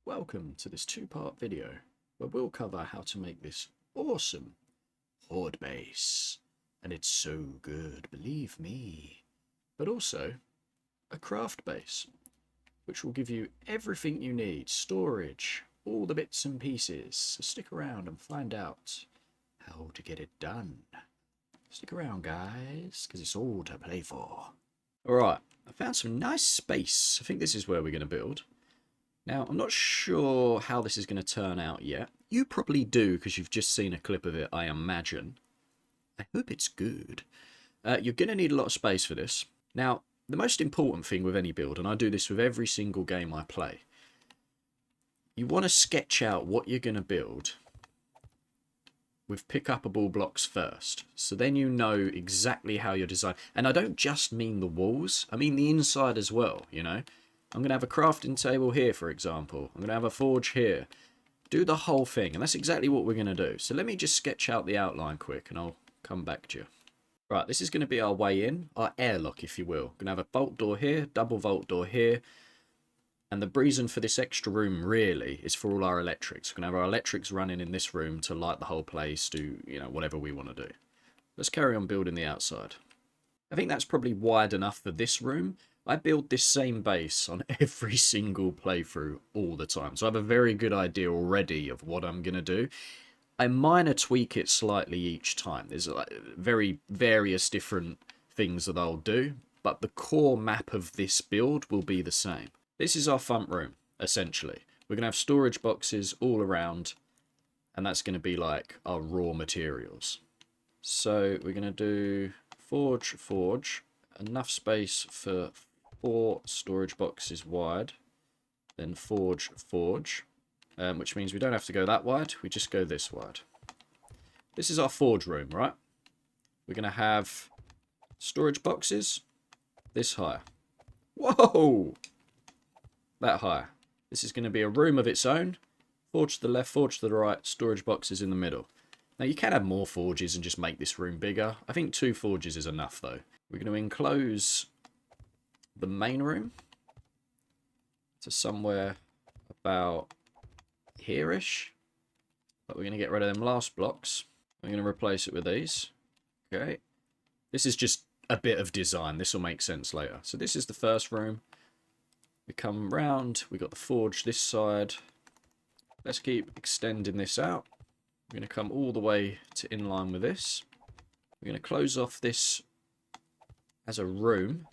Welcome to this two-part video where we'll cover how to make this awesome horde base. And it's so good, believe me. But also a craft base, which will give you everything you need, storage, all the bits and pieces. So stick around and find out how to get it done. Stick around, guys, because it's all to play for. Alright, I found some nice space. I think this is where we're going to build. Now, I'm not sure how this is going to turn out yet. You probably do, because you've just seen a clip of it, I imagine. I hope it's good. You're going to need a lot of space for this. Now, the most important thing with any build, and I do this with every single game I play, you want to sketch out what you're going to build with pick-upable blocks first. So then you know exactly how you're designed. And I don't just mean the walls, I mean the inside as well, you know. I'm going to have a crafting table here, for example. I'm going to have a forge here. Do the whole thing, and that's exactly what we're going to do. So let me just sketch out the outline quick, and I'll come back to you. Right, this is going to be our way in, our airlock, if you will. Going to have a vault door here, double vault door here. And the reason for this extra room, really, is for all our electrics. We're going to have our electrics running in this room to light the whole place, do, you know, whatever we want to do. Let's carry on building the outside. I think that's probably wide enough for this room. I build this same base on every single playthrough all the time. So I have a very good idea already of what I'm going to do. I minor tweak it slightly each time. There's like very various different things that I'll do. But the core map of this build will be the same. This is our front room, essentially. We're going to have storage boxes all around. And that's going to be like our raw materials. So we're going to do forge. Enough space for 4 storage boxes wide, then forge, which means we don't have to go that wide, we just go this wide. This is our forge room, right? We're going to have storage boxes this high. Whoa! That high. This is going to be a room of its own. Forge to the left, forge to the right, storage boxes in the middle. Now you can have more forges and just make this room bigger. I think 2 forges is enough though. We're going to enclose the main room to somewhere about here-ish. But we're going to get rid of them last blocks. We're going to replace it with these. Okay. This is just a bit of design. This will make sense later. So this is the first room. We come round. We got the forge this side. Let's keep extending this out. We're going to come all the way to in line with this. We're going to close off this as a room.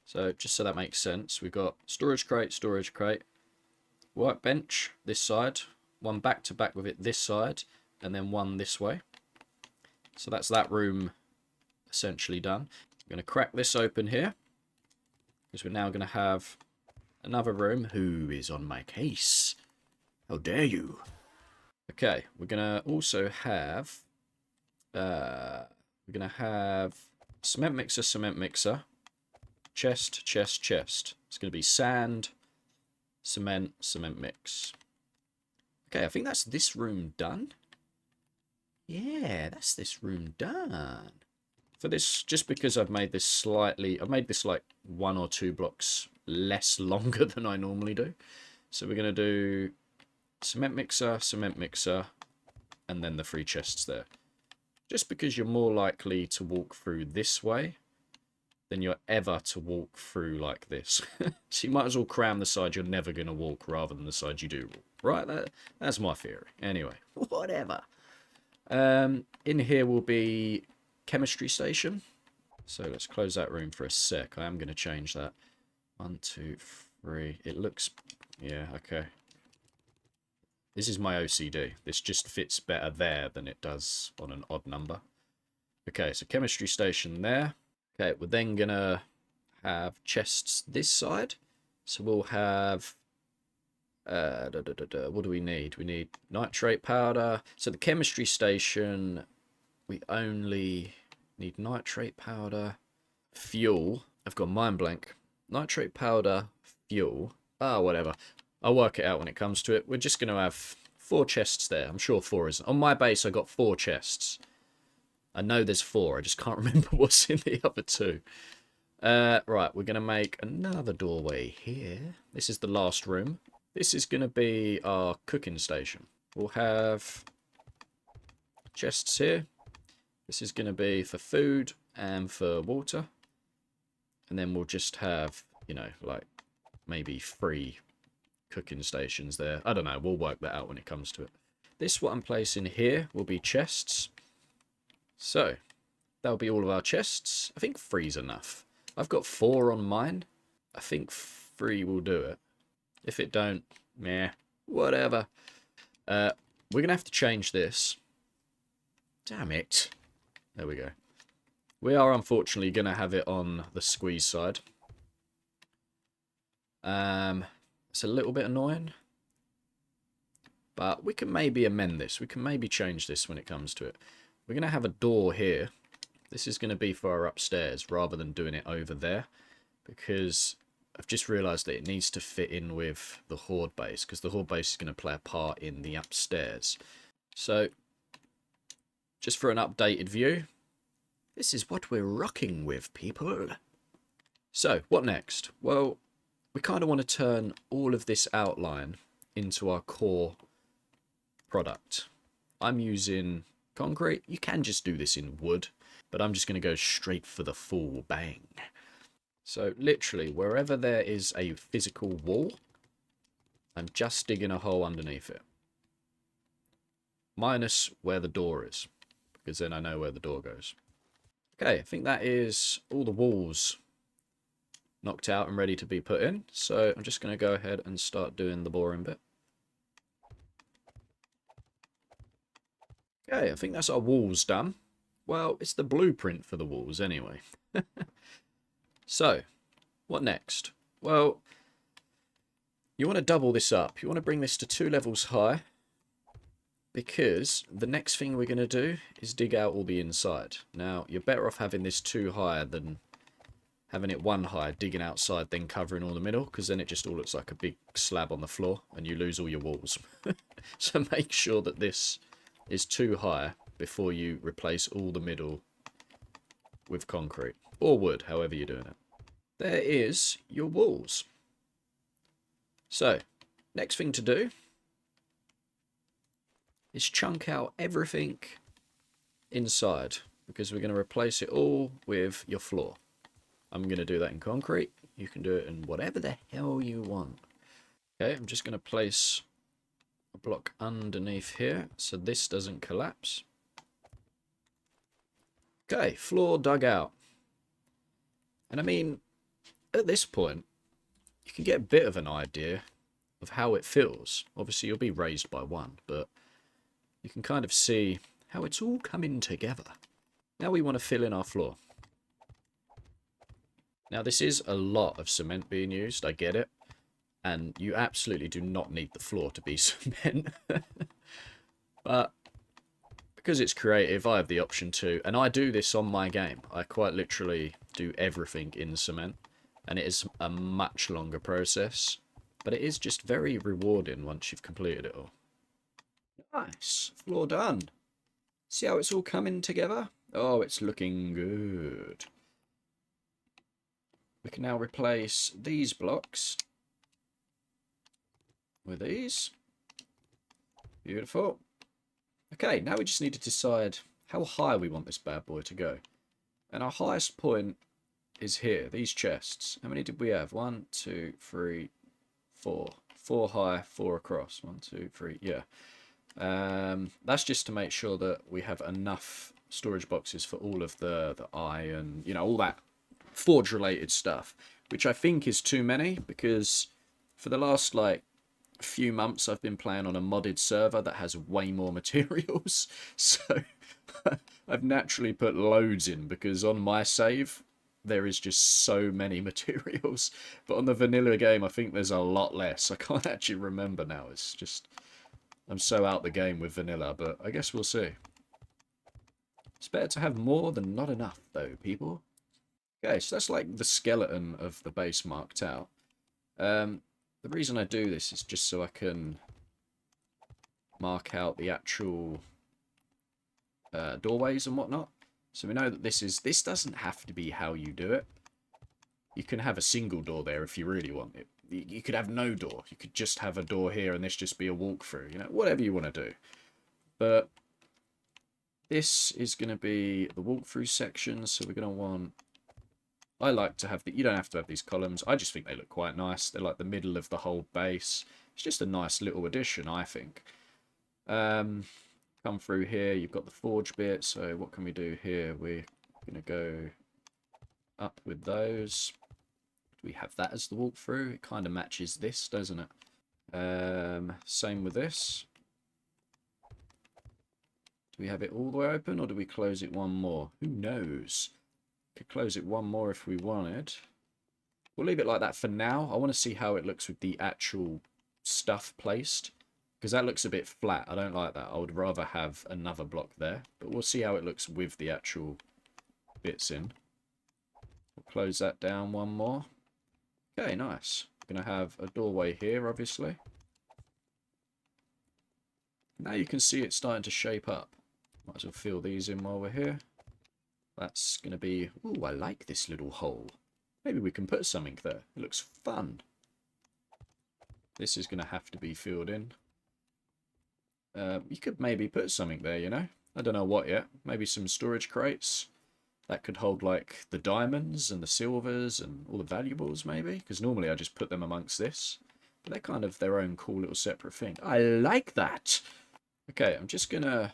So just so that makes sense, we've got storage crate, workbench this side, one back to back with it this side, and then one this way. So that's that room essentially done. I'm going to crack this open here, because we're now going to have another room. Who is on my case? How dare you? Okay, we're going to also have, cement mixer. Chest. It's going to be sand, cement mix. Okay, I think that's this room done. Yeah, that's this room done. For this, just because I've made this like 1 or 2 blocks less longer than I normally do. So we're going to do cement mixer, and then the 3 chests there. Just because you're more likely to walk through this way than you're ever to walk through like this. So you might as well cram the side you're never going to walk rather than the side you do walk. Right? That's my theory. Anyway, whatever. In here will be chemistry station. So let's close that room for a sec. I am going to change that. 1, 2, 3. It looks... Yeah, okay. This is my OCD. This just fits better there than it does on an odd number. Okay, so chemistry station there. Okay, we're then going to have chests this side. So we'll have... what do we need? We need nitrate powder. So the chemistry station, we only need nitrate powder, fuel. I've got mind blank. Nitrate powder, fuel. Whatever. I'll work it out when it comes to it. We're just going to have 4 chests there. I'm sure 4 is... On my base, I got 4 chests. I know there's 4. I just can't remember what's in the other 2. Right, we're going to make another doorway here. This is the last room. this is going to be our cooking station. We'll have chests here. This is going to be for food and for water. And then we'll just have, you know, like maybe 3 cooking stations there. I don't know. We'll work that out when it comes to it. This, what I'm placing here, will be chests. So, that'll be all of our chests. I think 3's enough. I've got 4 on mine. I think 3 will do it. If it don't, meh, whatever. We're going to have to change this. Damn it. There we go. We are unfortunately going to have it on the squeeze side. It's a little bit annoying. But we can maybe amend this. We can maybe change this when it comes to it. We're going to have a door here. This is going to be for our upstairs rather than doing it over there. Because I've just realised that it needs to fit in with the horde base. Because the horde base is going to play a part in the upstairs. So, just for an updated view, this is what we're rocking with, people. So, what next? Well, we kind of want to turn all of this outline into our core product. I'm using concrete. You can just do this in wood, but I'm just going to go straight for the full bang. So, literally, wherever there is a physical wall, I'm just digging a hole underneath it. Minus where the door is, because then I know where the door goes. Okay, I think that is all the walls knocked out and ready to be put in. So I'm just going to go ahead and start doing the boring bit. Okay, I think that's our walls done. Well, it's the blueprint for the walls anyway. So, what next? Well, you want to double this up. You want to bring this to 2 levels high. Because the next thing we're going to do is dig out all the inside. Now, you're better off having this 2 higher than having it 1 high, digging outside, then covering all the middle, because then it just all looks like a big slab on the floor, and you lose all your walls. So make sure that this is 2 high before you replace all the middle with concrete. Or wood, however you're doing it. There is your walls. So, next thing to do is chunk out everything inside, because we're going to replace it all with your floor. I'm going to do that in concrete. You can do it in whatever the hell you want. Okay, I'm just going to place a block underneath here so this doesn't collapse. Okay, floor dug out. And I mean, at this point, you can get a bit of an idea of how it feels. Obviously, you'll be raised by 1, but you can kind of see how it's all coming together. Now we want to fill in our floor. Now this is a lot of cement being used, I get it. And you absolutely do not need the floor to be cement. But because it's creative, I have the option to. And I do this on my game. I quite literally do everything in cement. And it is a much longer process. But it is just very rewarding once you've completed it all. Nice. Floor done. See how it's all coming together? Oh, it's looking good. We can now replace these blocks with these. Beautiful. Okay, now we just need to decide how high we want this bad boy to go. And our highest point is here, these chests. How many did we have? 1, 2, 3, 4. 4 high, 4 across. 1, 2, 3, yeah. That's just to make sure that we have enough storage boxes for all of the iron, you know, all that forge related stuff, which I think is too many, because for the last like few months I've been playing on a modded server that has way more materials, so I've naturally put loads in, because on my save there is just so many materials, but on the vanilla game I think there's a lot less. I can't actually remember now. It's just, I'm so out the game with vanilla, but I guess we'll see. It's better to have more than not enough though, people. Okay, so that's like the skeleton of the base marked out. The reason I do this is just so I can mark out the actual doorways and whatnot. So we know that this doesn't have to be how you do it. You can have a single door there if you really want it. you could have no door. You could just have a door here and this just be a walkthrough. You know, whatever you want to do. But this is going to be the walkthrough section. So we're going to want... I like to have the... You don't have to have these columns. I just think they look quite nice. They're like the middle of the whole base. It's just a nice little addition, I think. Come through here. You've got the forge bit. So what can we do here? We're going to go up with those. Do we have that as the walkthrough? It kind of matches this, doesn't it? Same with this. Do we have it all the way open, or do we close it one more? Who knows? Could close it one more if we wanted. We'll leave it like that for now. I want to see how it looks with the actual stuff placed, because that looks a bit flat. I don't like that. I would rather have another block there, but we'll see how it looks with the actual bits in. We'll close that down one more. Okay, nice. We're going to have a doorway here, obviously. Now you can see it starting to shape up. Might as well fill these in while we're here. That's going to be... Ooh, I like this little hole. Maybe we can put something there. It looks fun. This is going to have to be filled in. You could maybe put something there, you know. I don't know what yet. Maybe some storage crates. That could hold, like, the diamonds and the silvers and all the valuables, maybe. Because normally I just put them amongst this. But they're kind of their own cool little separate thing. I like that! Okay, I'm just going to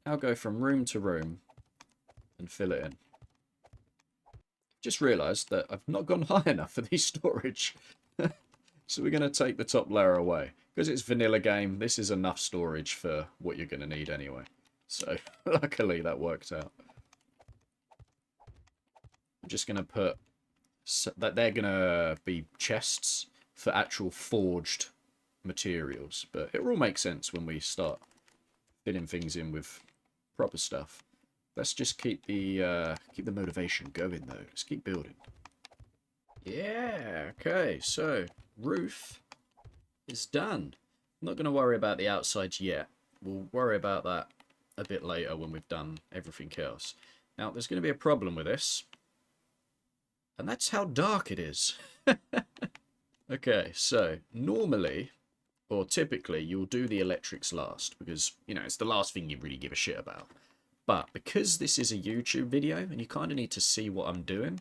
now go from room to room and fill it in. Just realised that I've not gone high enough for these storage. So we're going to take the top layer away. Because it's vanilla game, this is enough storage for what you're going to need anyway. So, luckily that worked out. I'm just going to put... that they're going to be chests for actual forged materials. But it will all make sense when we start filling things in with proper stuff. Let's just keep the motivation going, though. Let's keep building. Yeah, okay, so roof is done. I'm not going to worry about the outsides yet. We'll worry about that a bit later when we've done everything else. Now, there's going to be a problem with this, and that's how dark it is. Okay, so normally, or typically, you'll do the electrics last, because, you know, it's the last thing you really give a shit about. But because this is a YouTube video, and you kind of need to see what I'm doing,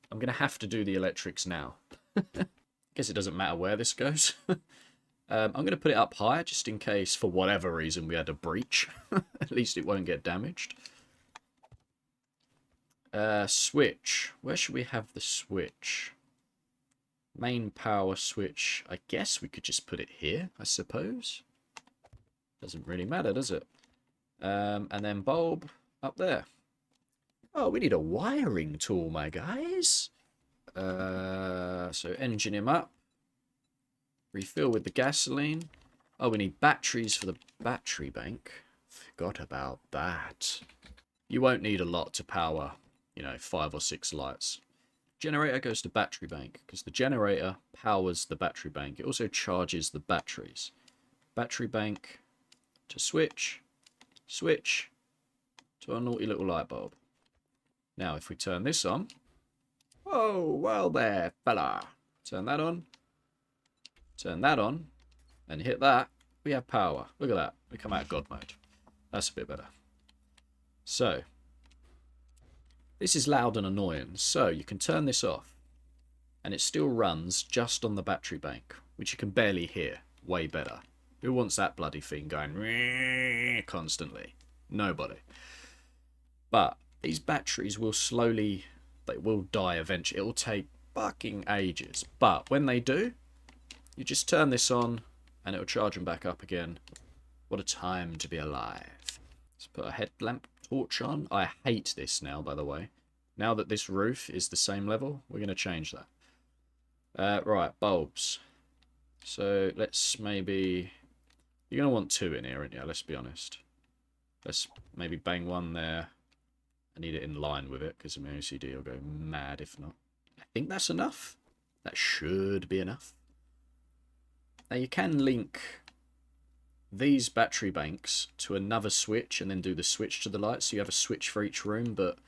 I'm going to have to do the electrics now. Guess it doesn't matter where this goes. I'm going to put it up higher, just in case, for whatever reason, we had a breach. At least it won't get damaged. Switch. Where should we have the switch? Main power switch. I guess we could just put it here, I suppose. Doesn't really matter, does it? And then bulb up there. Oh, we need a wiring tool, my guys. So engine him up. Refill with the gasoline. Oh, we need batteries for the battery bank. Forgot about that. You won't need a lot to power, you know, 5 or 6 lights. Generator goes to battery bank because the generator powers the battery bank. It also charges the batteries. Battery bank to switch. Switch to a naughty little light bulb. Now, if we turn this on... Whoa, well there, fella. Turn that on. Turn that on. And hit that. We have power. Look at that. We come out of God mode. That's a bit better. So, this is loud and annoying. So, you can turn this off. And it still runs just on the battery bank, which you can barely hear. Way better. Who wants that bloody thing going constantly? Nobody. But these batteries will slowly... they will die eventually. It will take fucking ages. But when they do, you just turn this on and it will charge them back up again. What a time to be alive. Let's put a headlamp torch on. I hate this now, by the way. Now that this roof is the same level, we're going to change that. Right, bulbs. So let's maybe... You're going to want 2 in here, aren't you? Let's be honest. Let's maybe bang one there. I need it in line with it, because my OCD will go mad if not. I think that's enough. That should be enough. Now you can link these battery banks to another switch and then do the switch to the light, so you have a switch for each room, but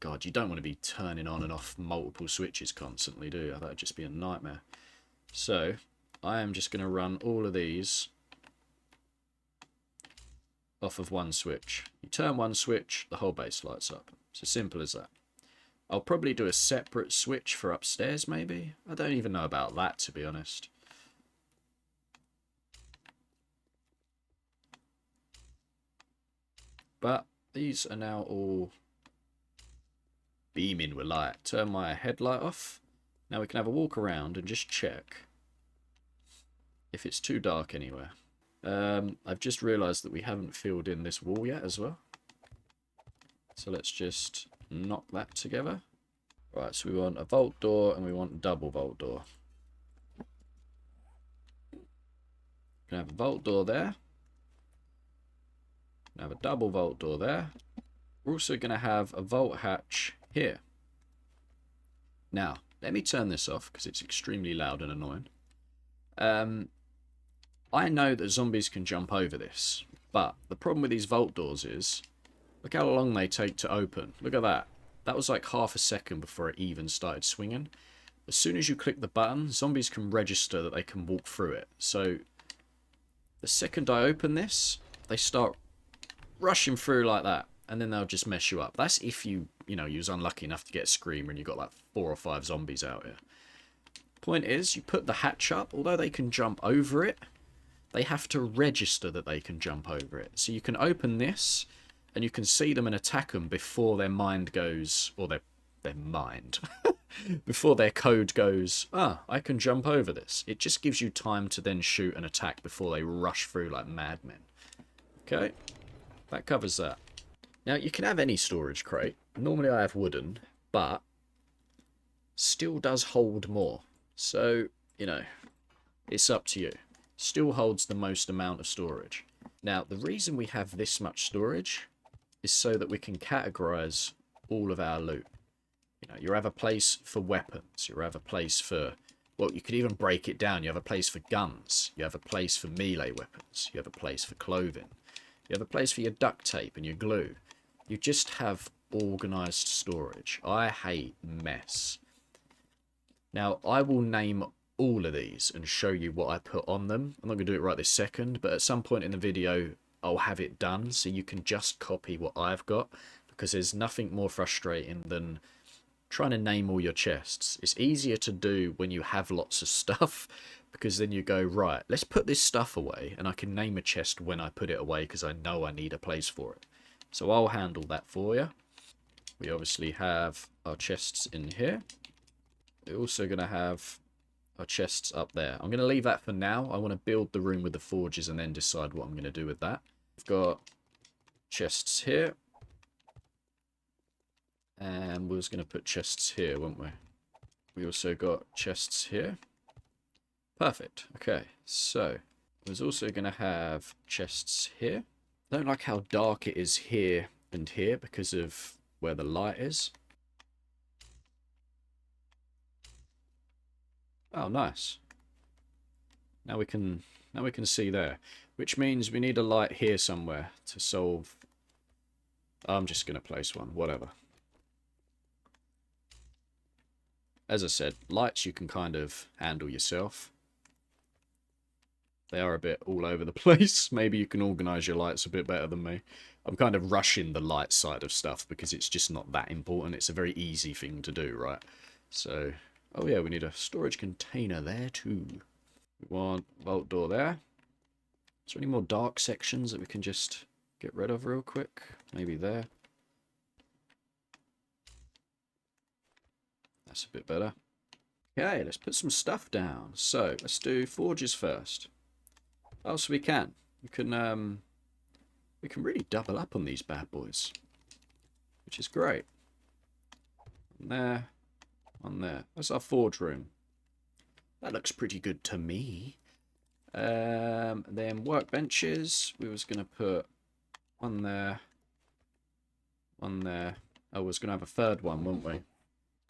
God, you don't want to be turning on and off multiple switches constantly, do you? That would just be a nightmare. So I am just going to run all of these off of one switch. You turn one switch, the whole base lights up. It's as simple as that. I'll probably do a separate switch for upstairs, maybe. I don't even know about that, to be honest. But these are now all beaming with light. Turn my headlight off. Now we can have a walk around and just check if it's too dark anywhere. I've just realised that we haven't filled in this wall yet as well. So let's just knock that together. Right, so we want a vault door and we want a double vault door. Gonna have a vault door there. Gonna have a double vault door there. We're also gonna have a vault hatch here. Now, let me turn this off because it's extremely loud and annoying. I know that zombies can jump over this, but the problem with these vault doors is, look how long they take to open. Look at that. That was like half a second before it even started swinging. As soon as you click the button, zombies can register that they can walk through it. So the second I open this, they start rushing through like that, and then they'll just mess you up. That's if you was unlucky enough to get a screamer and you got like 4 or 5 zombies out here. Point is, you put the hatch up, although they can jump over it, they have to register that they can jump over it. So you can open this, and you can see them and attack them before their mind goes, or their mind, before their code goes, I can jump over this. It just gives you time to then shoot and attack before they rush through like madmen. Okay, that covers that. Now, you can have any storage crate. Normally I have wooden, but still does hold more. So, it's up to you. Still holds the most amount of storage. Now, the reason we have this much storage is so that we can categorize all of our loot. You have a place for weapons. You have a place for, well, you could even break it down. You have a place for guns. You have a place for melee weapons. You have a place for clothing. You have a place for your duct tape and your glue. You just have organized storage. I hate mess. Now, I will name all of these and show you what I put on them. I'm not going to do it right this second, but at some point in the video, I'll have it done so you can just copy what I've got, because there's nothing more frustrating than trying to name all your chests. It's easier to do when you have lots of stuff, because then you go, right, let's put this stuff away, and I can name a chest when I put it away because I know I need a place for it. So I'll handle that for you. We obviously have our chests in here. We're also going to have our chests up there. I'm going to leave that for now. I want to build the room with the forges and then decide what I'm going to do with that. We've got chests here. And we was going to put chests here, weren't we? We also got chests here. Perfect. Okay, so I was also going to have chests here. I don't like how dark it is here and here because of where the light is. Oh, nice. Now we can see there, which means we need a light here somewhere to solve. I'm just going to place one, whatever. As I said, lights you can kind of handle yourself. They are a bit all over the place. Maybe you can organise your lights a bit better than me. I'm kind of rushing the light side of stuff because it's just not that important. It's a very easy thing to do, right? So, oh yeah, we need a storage container there too. We want vault door there. Is there any more dark sections that we can just get rid of real quick? Maybe there. That's a bit better. Okay, let's put some stuff down. So, let's do forges first. Oh, so we can really double up on these bad boys, which is great. On there, on there. That's our forge room. That looks pretty good to me. Then workbenches. We was gonna put one there, one there. Oh, we was gonna have a third one, weren't we?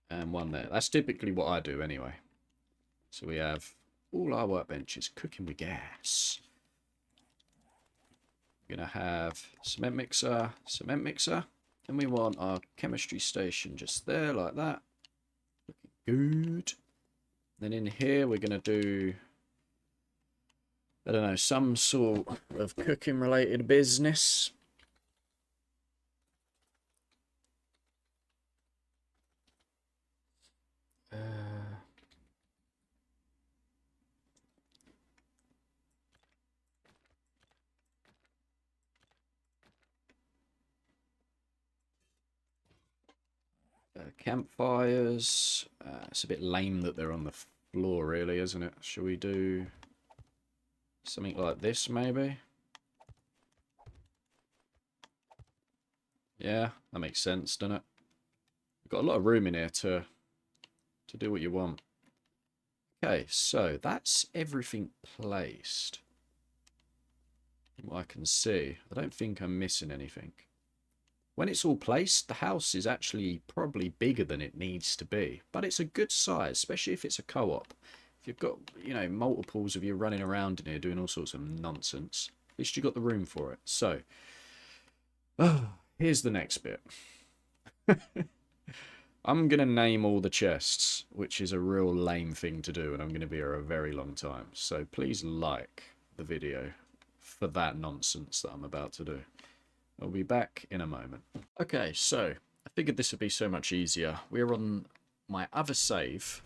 And one there. That's typically what I do anyway. So we have all our workbenches cooking with gas. We're going to have cement mixer, and we want our chemistry station just there like that. Looking good. Then in here we're going to do, I don't know, some sort of cooking related business. Campfires. It's a bit lame that they're on the floor, really, isn't it? Shall we do something like this, maybe? Yeah, that makes sense, doesn't it? You've got a lot of room in here to do what you want. Okay, so that's everything placed. From what I can see, I don't think I'm missing anything. When it's all placed, the house is actually probably bigger than it needs to be. But it's a good size, especially if it's a co-op. If you've got, you know, multiples of you running around in here doing all sorts of nonsense, at least you've got the room for it. So, here's the next bit. I'm going to name all the chests, which is a real lame thing to do, and I'm going to be here a very long time. So please like the video for that nonsense that I'm about to do. I'll be back in a moment. Okay, so I figured this would be so much easier. We're on my other save.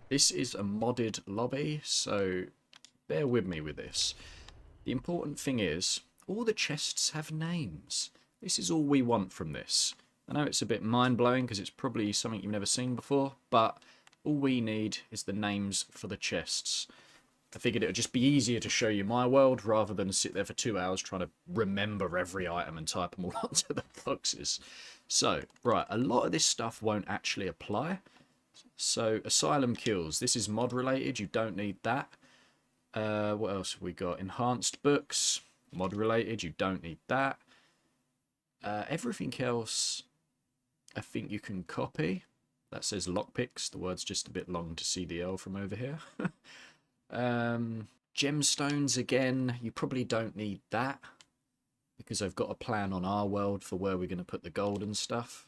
This is a modded lobby, so bear with me with this. The important thing is, all the chests have names. This is all we want from this. I know it's a bit mind-blowing because it's probably something you've never seen before, but all we need is the names for the chests. I figured it would just be easier to show you my world rather than sit there for 2 hours trying to remember every item and type them all onto the boxes. So, right, a lot of this stuff won't actually apply. So, Asylum Kills. This is mod related. You don't need that. What else have we got? Enhanced Books. Mod related. You don't need that. Everything else, I think you can copy. That says lockpicks. The word's just a bit long to see the L from over here. Gemstones, again, you probably don't need that because I've got a plan on our world for where we're going to put the gold and stuff.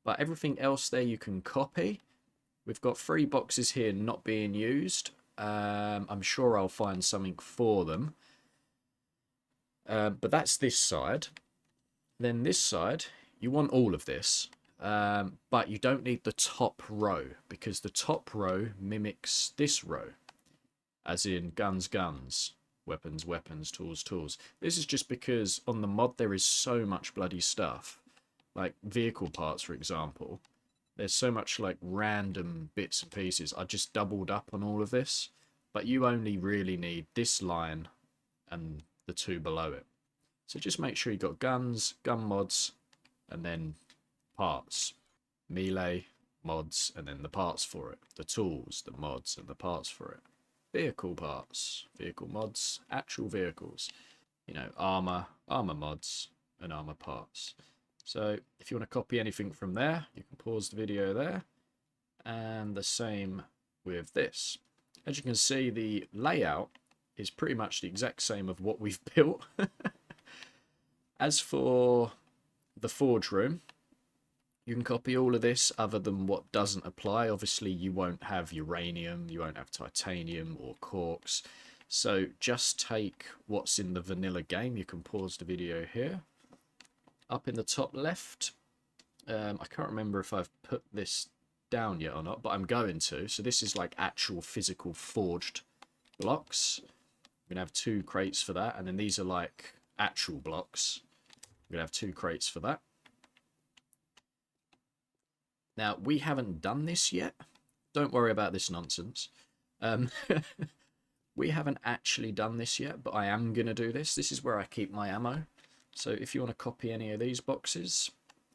But everything else there you can copy. We've got 3 boxes here not being used. I'm sure I'll find something for them. But that's this side. Then this side, you want all of this. But you don't need the top row because the top row mimics this row. As in guns, guns, weapons, weapons, tools, tools. This is just because on the mod there is so much bloody stuff. Like vehicle parts, for example. There's so much like random bits and pieces. I just doubled up on all of this. But you only really need this line and the 2 below it. So just make sure you've got guns, gun mods, and then parts. Melee, mods, and then the parts for it. The tools, the mods, and the parts for it. Vehicle parts, vehicle mods, actual vehicles. You know, armor mods, and armor parts. So if you want to copy anything from there, you can pause the video there. And the same with this. As you can see, the layout is pretty much the exact same of what we've built. As for the forge room, you can copy all of this other than what doesn't apply. Obviously, you won't have uranium, you won't have titanium or quarks. So just take what's in the vanilla game. You can pause the video here. Up in the top left, I can't remember if I've put this down yet or not, but I'm going to. So this is like actual physical forged blocks. We're going to have 2 crates for that. And then these are like actual blocks. We're going to have 2 crates for that. Now, we haven't done this yet. Don't worry about this nonsense. We haven't actually done this yet, but I am going to do this. This is where I keep my ammo. So if you want to copy any of these boxes,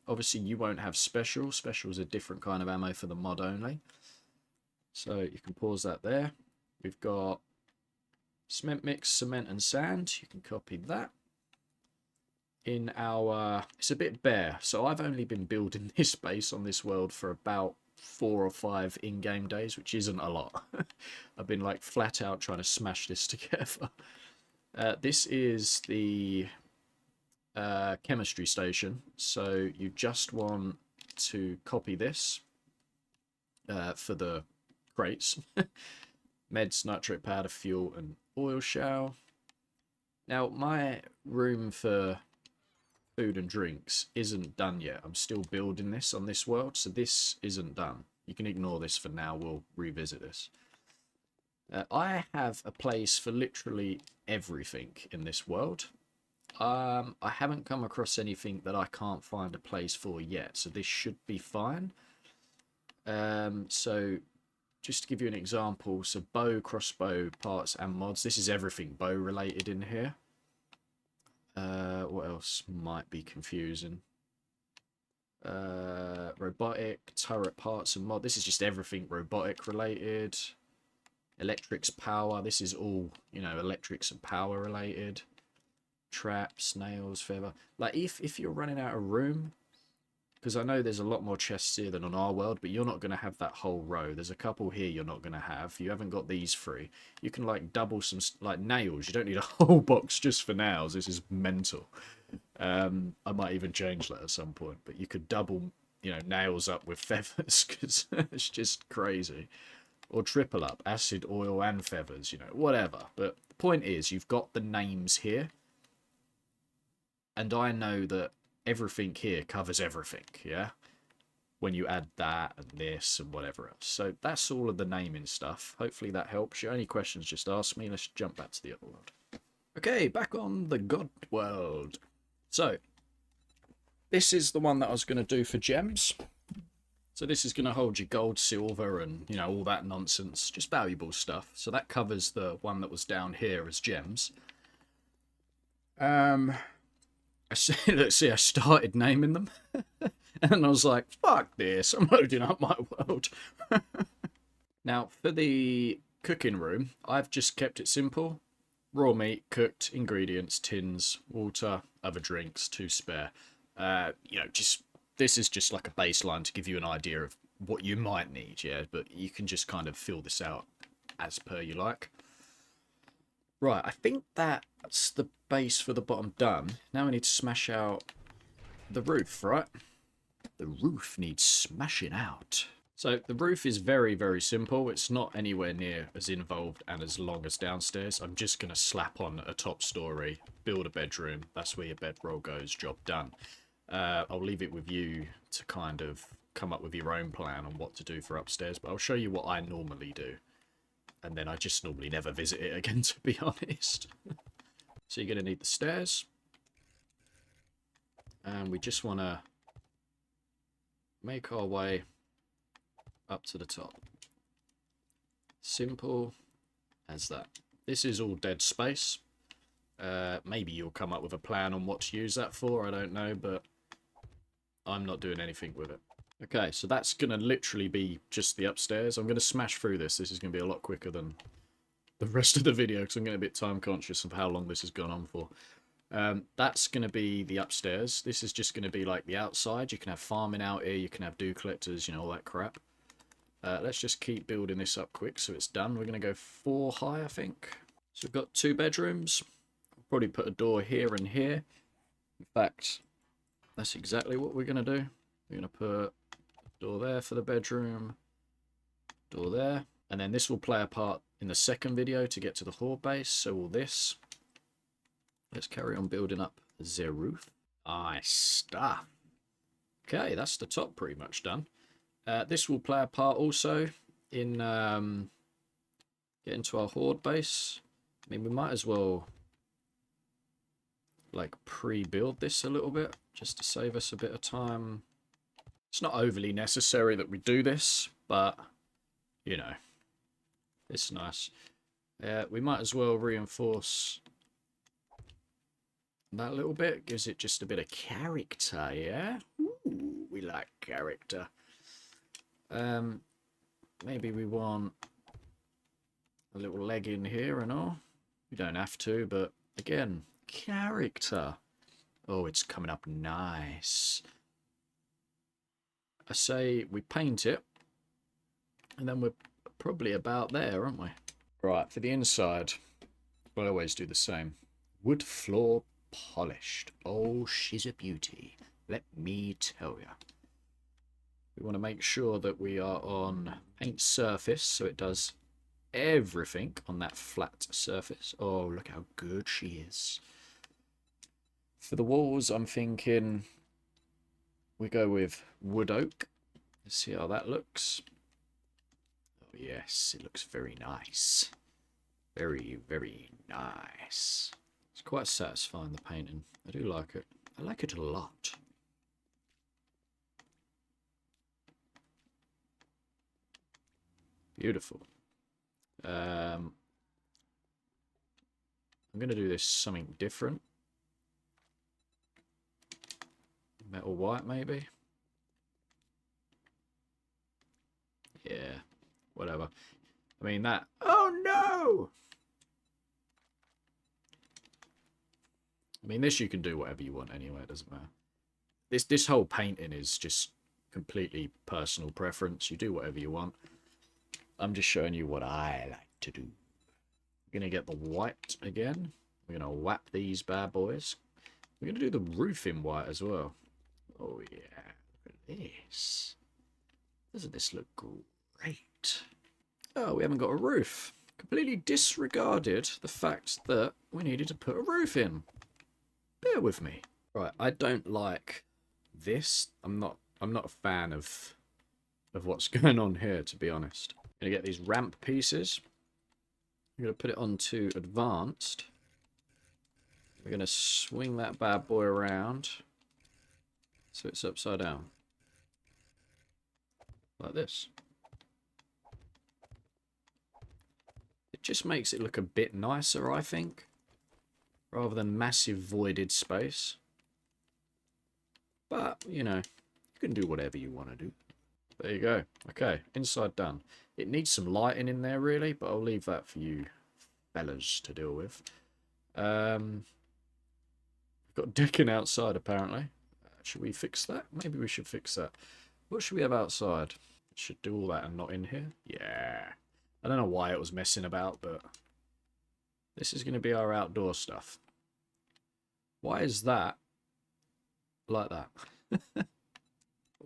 obviously you won't have special. Special is a different kind of ammo for the mod only. So you can pause that there. We've got cement mix, cement and sand. You can copy that. In our, it's a bit bare, so I've only been building this base on this world for about 4 or 5 in-game days, which isn't a lot. I've been like flat out trying to smash this together. This is the chemistry station, so you just want to copy this for the crates. Meds, nitrate powder, fuel, and oil shell. Now, my room for food and drinks isn't done yet. I'm still building this on this world, so this isn't done. You can ignore this for now. We'll revisit this. I have a place for literally everything in this world. I haven't come across anything that I can't find a place for yet, so this should be fine. So just to give you an example, so bow, crossbow, parts and mods. This is everything bow related in here. What else might be confusing? Robotic, turret parts and mod. This is just everything robotic related. Electrics, power. This is all, you know, electrics and power related. Traps, nails, feather. Like if you're running out of room, because I know there's a lot more chests here than on our world, but you're not going to have that whole row. There's a couple here you're not going to have. You haven't got these three. You can like double some, like nails. You don't need a whole box just for nails. This is mental. I might even change that at some point, but you could double, you know, nails up with feathers because it's just crazy. Or triple up, acid, oil, and feathers, you know, whatever. But the point is, you've got the names here. And I know that everything here covers everything, yeah? When you add that and this and whatever else. So that's all of the naming stuff. Hopefully that helps you. Any questions, just ask me. Let's jump back to the other world. Okay, back on the God world. So, this is the one that I was going to do for gems. So this is going to hold your gold, silver, and, you know, all that nonsense. Just valuable stuff. So that covers the one that was down here as gems. Let's see, I started naming them. And I was like, fuck this, I'm loading up my world. Now, for the cooking room, I've just kept it simple. Raw meat, cooked, ingredients, tins, water, other drinks, 2 spare. You know, just... This is just like a baseline to give you an idea of what you might need, yeah? But you can just kind of fill this out as per you like. Right, I think that's the base for the bottom done. Now we need to smash out the roof, right? The roof needs smashing out. So the roof is very, very simple. It's not anywhere near as involved and as long as downstairs. I'm just going to slap on a top story, build a bedroom. That's where your bedroll goes, job done. I'll leave it with you to kind of come up with your own plan on what to do for upstairs, but I'll show you what I normally do. And then I just normally never visit it again, to be honest. So you're going to need the stairs. And we just want to make our way up to the top. Simple as that. This is all dead space. Maybe you'll come up with a plan on what to use that for, I don't know, but I'm not doing anything with it. Okay, so that's going to literally be just the upstairs. I'm going to smash through this. This is going to be a lot quicker than the rest of the video because I'm getting a bit time conscious of how long this has gone on for. That's going to be the upstairs. This is just going to be like the outside. You can have farming out here. You can have dew collectors, you know, all that crap. Let's just keep building this up quick so it's done. We're going to go 4 high, I think. So we've got 2 bedrooms. Probably put a door here and here. In fact, that's exactly what we're going to do. We're going to put a door there for the bedroom, door there, and then this will play a part in the second video to get to the horde base. So all this. Let's carry on building up the roof. Nice stuff. Okay, that's the top pretty much done. This will play a part also in getting to our horde base. I mean, we might as well like pre-build this a little bit just to save us a bit of time. It's not overly necessary that we do this, but you know, it's nice. We might as well reinforce that little bit. Gives it just a bit of character, yeah? Ooh, we like character. Maybe we want a little leg in here and all. We don't have to, but again, character. Oh, it's coming up nice. I say we paint it, and then we're probably about there, aren't we? Right, for the inside, we'll always do the same. Wood floor polished. Oh, she's a beauty. Let me tell you. We want to make sure that we are on paint surface, so it does everything on that flat surface. Oh, look how good she is. For the walls, I'm thinking we go with wood oak. Let's see how that looks. Oh, yes, it looks very nice. Very, very nice. It's quite satisfying, the painting. I do like it. I like it a lot. Beautiful. I'm going to do this something different. Metal white, maybe? Yeah, whatever. I mean, that... Oh, no! I mean, this you can do whatever you want anyway, it doesn't matter. This whole painting is just completely personal preference. You do whatever you want. I'm just showing you what I like to do. We're going to get the white again. We're going to whap these bad boys. We're going to do the roof in white as well. Oh, yeah. Look at this. Doesn't this look great? Oh, we haven't got a roof. Completely disregarded the fact that we needed to put a roof in. Bear with me. Right, I don't like this. I'm not a fan of what's going on here, to be honest. I'm going to get these ramp pieces. I'm going to put it onto advanced. We're going to swing that bad boy around so it's upside down. Like this. It just makes it look a bit nicer, I think. Rather than massive voided space. But, you know, you can do whatever you want to do. There you go. Okay, inside done. It needs some lighting in there, really, but I'll leave that for you fellas to deal with. We've got decking outside, apparently. Should we fix that? Maybe we should fix that. What should we have outside? Should do all that and not in here? Yeah. I don't know why it was messing about, but this is going to be our outdoor stuff. Why is that like that?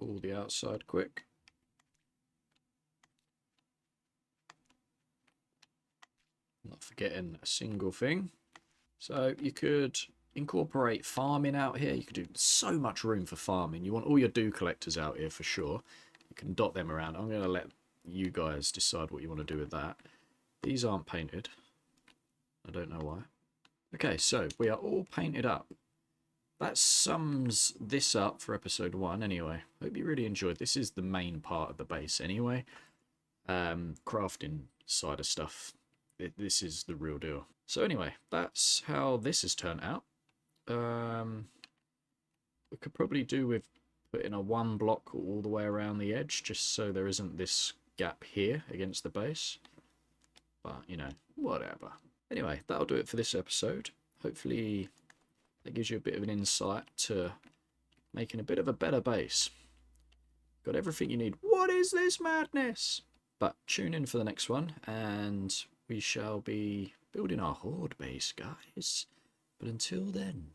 All the outside quick. Not forgetting a single thing. So you could incorporate farming out here. You could do so much room for farming. You want all your dew collectors out here for sure. You can dot them around. I'm going to let you guys decide what you want to do with that. These aren't painted. I don't know why. Okay, so we are all painted up. That sums this up for episode 1 anyway. Hope you really enjoyed. This is the main part of the base anyway. Crafting side of stuff. This is the real deal. So anyway, that's how this has turned out. We could probably do with putting a 1 block all the way around the edge, just so there isn't this gap here against the base. But, you know, whatever. Anyway, that'll do it for this episode. Hopefully that gives you a bit of an insight to making a bit of a better base. Got everything you need. What is this madness? But tune in for the next one, and we shall be building our horde base, guys. But until then...